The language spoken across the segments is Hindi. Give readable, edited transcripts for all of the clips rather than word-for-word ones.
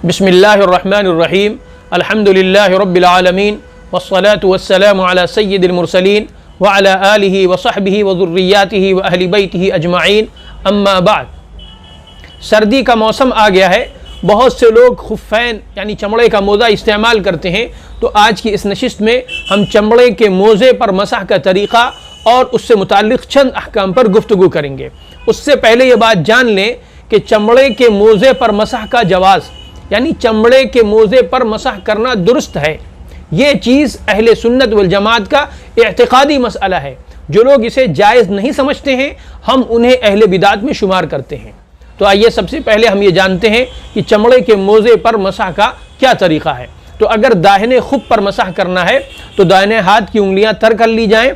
बिस्मिल्लाहिर्रहमानिर्रहीम अल्हम्दुलिल्लाहि रब्बिल आलमीन वस्सलातु वस्सलामु अला सय्यिदिल मुरसलीन व अला आलिहि व सहबिहि व ज़ुर्रिय्यातिहि व अहलि बैतिहि अजमाइन अम्मा बाद। सर्दी का मौसम आ गया है। बहुत से लोग खुफ़ैन यानी चमड़े का मोज़ा इस्तेमाल करते हैं। तो आज की इस नशिस्त में हम चमड़े के मोज़े पर मसह का तरीक़ा और उससे मुताल्लिक़ चंद अहकाम पर गुफ्तगू करेंगे। उससे पहले ये बात जान लें कि चमड़े के मोज़े पर मसह का जवाज़ यानी चमड़े के मोज़े पर मसह करना दुरुस्त है। ये चीज़ अहले सुन्नत वल जमात का इअ्तिक़ादी मसअला है। जो लोग इसे जायज़ नहीं समझते हैं हम उन्हें अहले बिदात में शुमार करते हैं। तो आइए सबसे पहले हम ये जानते हैं कि चमड़े के मोज़े पर मसह का क्या तरीक़ा है। तो अगर दाहिने खुफ़ पर मसह करना है तो दाहिने हाथ की उंगलियां तर कर ली जाएं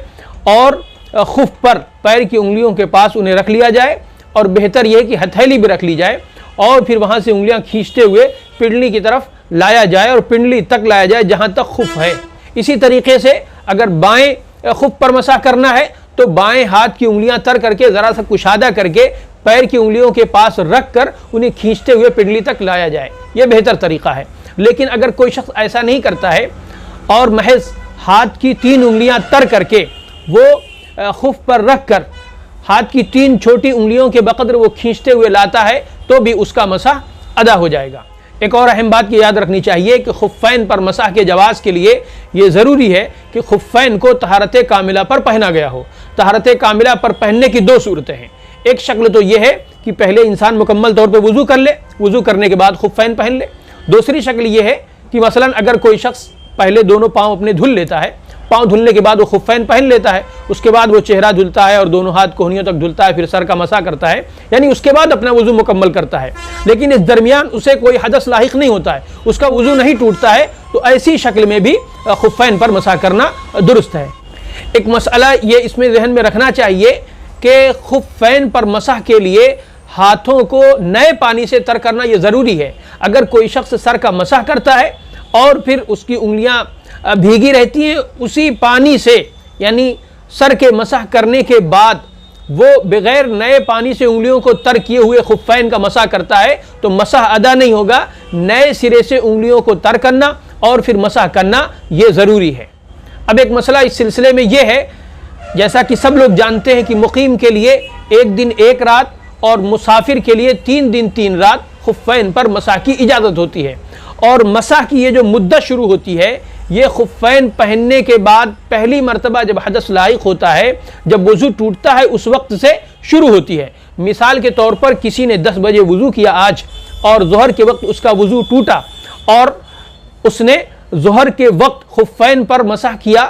और खुफ़ पर पैर की उंगलियों के पास उन्हें रख लिया जाए और बेहतर यह है कि हथेली भी रख ली जाए और फिर वहाँ से उंगलियां खींचते हुए पिंडली की तरफ लाया जाए और पिंडली तक लाया जाए जहाँ तक खुफ़ है। इसी तरीके से अगर बाएं खुफ़ पर मसह करना है तो बाएं हाथ की उंगलियां तर करके ज़रा सा कुशादा करके पैर की उंगलियों के पास रख कर उन्हें खींचते हुए पिंडली तक लाया जाए। यह बेहतर तरीक़ा है। लेकिन अगर कोई शख्स ऐसा नहीं करता है और महज हाथ की 3 उंगलियां तर करके वो खुफ़ पर रख कर हाथ की 3 छोटी उंगलियों के बकदर वो खींचते हुए लाता है तो भी उसका मसह अदा हो जाएगा। एक और अहम बात की याद रखनी चाहिए कि खुफ़ैन पर मसह के जवाज़ के लिए ये ज़रूरी है कि खुफ़ैन को तहारत कामिला पर पहना गया हो। तहारत कामिला पर पहनने की 2 सूरतें हैं। एक शक्ल तो यह है कि पहले इंसान मुकम्मल तौर पर वज़ू कर ले, वज़ू करने के बाद खुफ़ैन पहन ले। दूसरी शक्ल यह है कि मसलन अगर कोई शख्स पहले दोनों पाँव अपने धुल लेता है, पाँव धुलने के बाद वो खुफ़ैन पहन लेता है, उसके बाद वो चेहरा धुलता है और दोनों हाथ कोहनियों तक धुलता है, फिर सर का मसा करता है, यानी उसके बाद अपना वज़ू मुकम्मल करता है। लेकिन इस दरमियान उसे कोई हदस लाहिक नहीं होता है, उसका वज़ू नहीं टूटता है, तो ऐसी शक्ल में भी खुफ़ैन पर मसा करना दुरुस्त है। एक मसला ये इसमें जहन में रखना चाहिए कि खुफ़ैन पर मसह के लिए हाथों को नए पानी से तर करना ये ज़रूरी है। अगर कोई शख्स सर का मसह करता है और फिर उसकी उंगलियां भीगी रहती हैं उसी पानी से, यानी सर के मसह करने के बाद वो बग़ैर नए पानी से उंगलियों को तर किए हुए खुफ़ैन का मसह करता है तो मसह अदा नहीं होगा। नए सिरे से उंगलियों को तर करना और फिर मसह करना ये ज़रूरी है। अब एक मसला इस सिलसिले में यह है, जैसा कि सब लोग जानते हैं कि मुकीम के लिए 1 दिन 1 रात और मुसाफिर के लिए 3 दिन 3 रात खुफ़ैन पर मसह की इजाज़त होती है। और मसह की ये जो मुद्दत शुरू होती है ये खुफ़ैन पहनने के बाद पहली मरतबा जब हदस लाहिक होता है, जब वज़ू टूटता है उस वक्त से शुरू होती है। मिसाल के तौर पर किसी ने 10 बजे वज़ू किया आज और ज़ोहर के वक्त उसका वज़ू टूटा और उसने ज़ोहर के वक्त खुफ़ैन पर मसह किया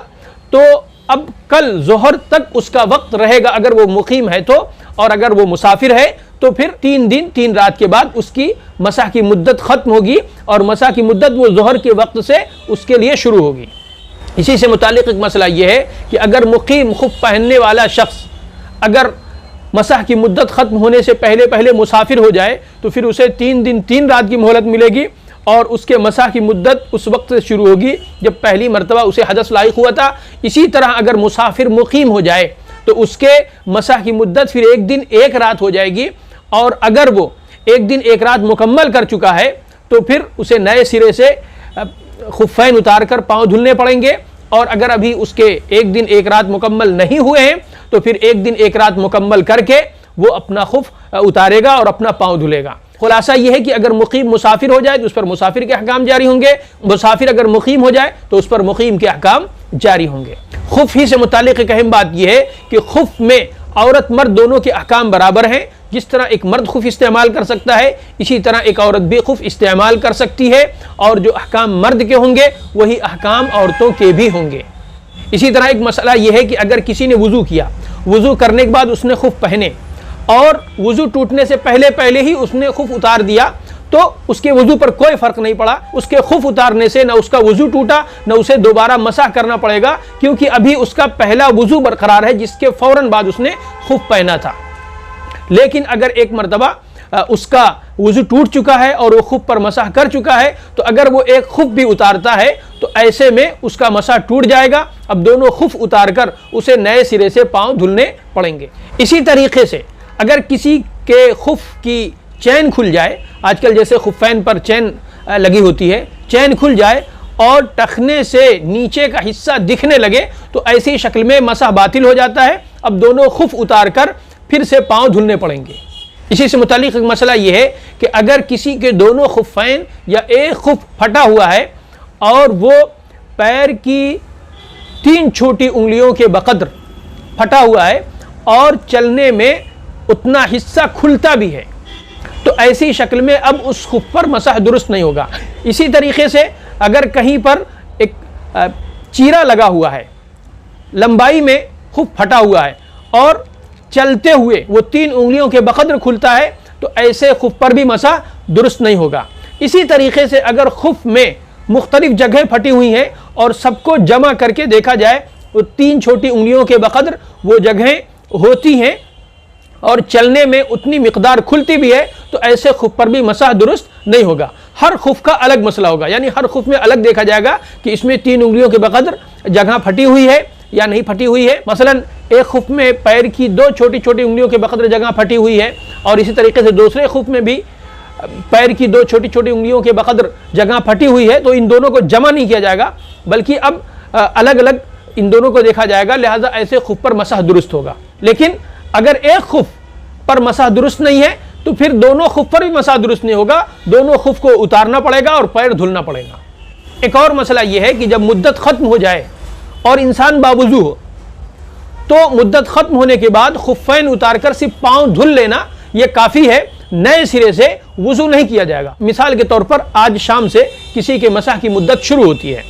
तो अब कल ज़ोहर तक उसका वक्त रहेगा अगर वो मुकीम है तो, और अगर वो मुसाफिर है तो फिर 3 दिन 3 रात के बाद उसकी मसह की मुद्दत ख़त्म होगी और मसह की मुद्दत वो ज़ोहर के वक्त से उसके लिए शुरू होगी। इसी से मुतालिक एक मसला ये है कि अगर मुकीम खुफ़ पहनने वाला शख्स अगर मसह की मुद्दत ख़त्म होने से पहले पहले मुसाफिर हो जाए तो फिर उसे 3 दिन 3 रात की मोहलत मिलेगी और उसके मसह की मुद्दत उस वक्त से शुरू होगी जब पहली मरतबा उसे हदस लाहिक हुआ था। इसी तरह अगर मुसाफिर मुकीम हो जाए तो उसके मसह की मुद्दत फिर 1 दिन 1 रात हो जाएगी और अगर वो 1 दिन 1 रात मुकम्मल कर चुका है तो फिर उसे नए सिरे से खुफ़ैन उतार कर पाँव धुलने पड़ेंगे। और अगर अभी उसके 1 दिन 1 रात मुकम्मल नहीं हुए हैं तो फिर 1 दिन 1 रात मुकम्मल करके वो अपना खुफ़ उतारेगा और अपना पाँव धुलेगा। खुलासा यह है कि अगर मुकीम मुसाफिर हो जाए तो उस पर मुसाफिर के अहकाम जारी होंगे, मुसाफिर अगर मुकीम हो जाए तो उस पर मुकीम के अहकाम जारी होंगे। खुफ़ ही से मुतालिक एक अहम बात यह है कि खुफ़ में औरत मर्द दोनों के अहकाम बराबर हैं। जिस तरह एक मर्द खुफ़ इस्तेमाल कर सकता है इसी तरह एक औरत भी खुफ़ इस्तेमाल कर सकती है और जो अहकाम मर्द के होंगे वही अहकाम औरतों के भी होंगे। इसी तरह एक मसला यह है कि अगर किसी ने वज़ू किया, वज़ू करने के बाद उसने खुफ़ पहने और वज़ू टूटने से पहले पहले ही उसने खुफ़ उतार दिया तो उसके वज़ू पर कोई फ़र्क नहीं पड़ा। उसके खुफ़ उतारने से न उसका वज़ू टूटा न उसे दोबारा मसह करना पड़ेगा, क्योंकि अभी उसका पहला वज़ू बरकरार है जिसके फ़ौरन बाद उसने खुफ़ पहना था। लेकिन अगर एक मरतबा उसका वज़ू टूट चुका है और वो खुफ़ पर मसह कर चुका है तो अगर वो एक खुफ़ भी उतारता है तो ऐसे में उसका मसह टूट जाएगा। अब दोनों खुफ़ उतार कर उसे नए सिरे से पाँव धुलने पड़ेंगे। इसी तरीके से अगर किसी के खुफ़ की चैन खुल जाए, आजकल जैसे खुफ़ैन पर चैन लगी होती है, चैन खुल जाए और टखने से नीचे का हिस्सा दिखने लगे तो ऐसी शक्ल में मसह बातिल हो जाता है। अब दोनों खुफ उतार कर फिर से पाँव धुलने पड़ेंगे। इसी से मुतालिक एक मसला यह है कि अगर किसी के दोनों खुफ़ैन या एक खुफ फटा हुआ है और वो पैर की 3 छोटी उंगलियों के बकद्र फटा हुआ है और चलने में उतना हिस्सा खुलता भी है, तो ऐसी शक्ल में अब उस खुफ पर मसह दुरुस्त नहीं होगा। इसी तरीके से अगर कहीं पर एक चीरा लगा हुआ है, लंबाई में खुफ फटा हुआ है और चलते हुए वो 3 उंगलियों के बकद्र खुलता है, तो ऐसे खुफ पर भी मसह दुरुस्त नहीं होगा। इसी तरीके से अगर खुफ में मुख्तलिफ जगह फटी हुई हैं और सबको जमा करके देखा जाए तो 3 छोटी उंगलियों के बकद्र वो जगहें होती हैं और चलने में उतनी मिकदार खुलती भी है, तो ऐसे खुफ पर भी मसह दुरुस्त नहीं होगा। हर खुफ का अलग मसला होगा, यानी हर खुफ में अलग देखा जाएगा कि इसमें 3 उंगलियों के बकद्र जगह फटी हुई है या नहीं फटी हुई है। मसलन एक खुफ में पैर की 2 छोटी छोटी उंगलियों के बकद्र जगह फटी हुई है और इसी तरीके से दूसरे खुफ में भी पैर की 2 छोटी छोटी उंगलियों के बकद्र जगह फटी हुई है, तो इन दोनों को जमा नहीं किया जाएगा बल्कि अब अलग अलग इन दोनों को देखा जाएगा, लिहाजा ऐसे खुफ पर मसह दुरुस्त होगा। लेकिन अगर एक खुफ पर मसह दुरुस्त नहीं है तो फिर दोनों खुफ पर भी मसह दुरुस्त नहीं होगा, दोनों खुफ को उतारना पड़ेगा और पैर धुलना पड़ेगा। एक और मसला यह है कि जब मुद्दत ख़त्म हो जाए और इंसान बावुज़ू हो तो मुद्दत ख़त्म होने के बाद खुफ़ैन उतार कर सिर्फ पाँव धुल लेना यह काफ़ी है, नए सिरे से वुज़ू नहीं किया जाएगा। मिसाल के तौर पर आज शाम से किसी के मसह की मुद्दत शुरू होती है,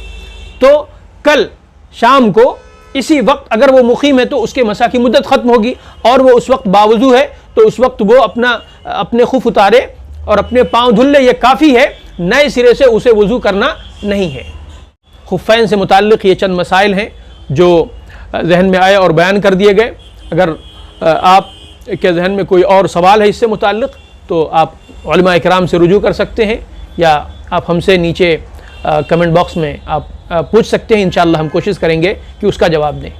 तो कल शाम को इसी वक्त अगर वो मुक़ीम है तो उसके मसह की मुद्दत ख़त्म होगी और वो उस वक्त बावुज़ू है तो उस वक्त वो अपने खुफ उतारे और अपने पाँव धुल ले, ये काफ़ी है, नए सिरे से उसे वुज़ू करना नहीं है। खुफ़ैन से मुताल्लिक़ ये चंद मसाइल हैं जो जहन में आए और बयान कर दिए गए। अगर आप के जहन में कोई और सवाल है इससे मुताल्लिक़ तो आप उलमा इकराम से रुजू कर सकते हैं या आप हमसे नीचे कमेंट बॉक्स में आप पूछ सकते हैं। इंशाअल्लाह हम कोशिश करेंगे कि उसका जवाब दें।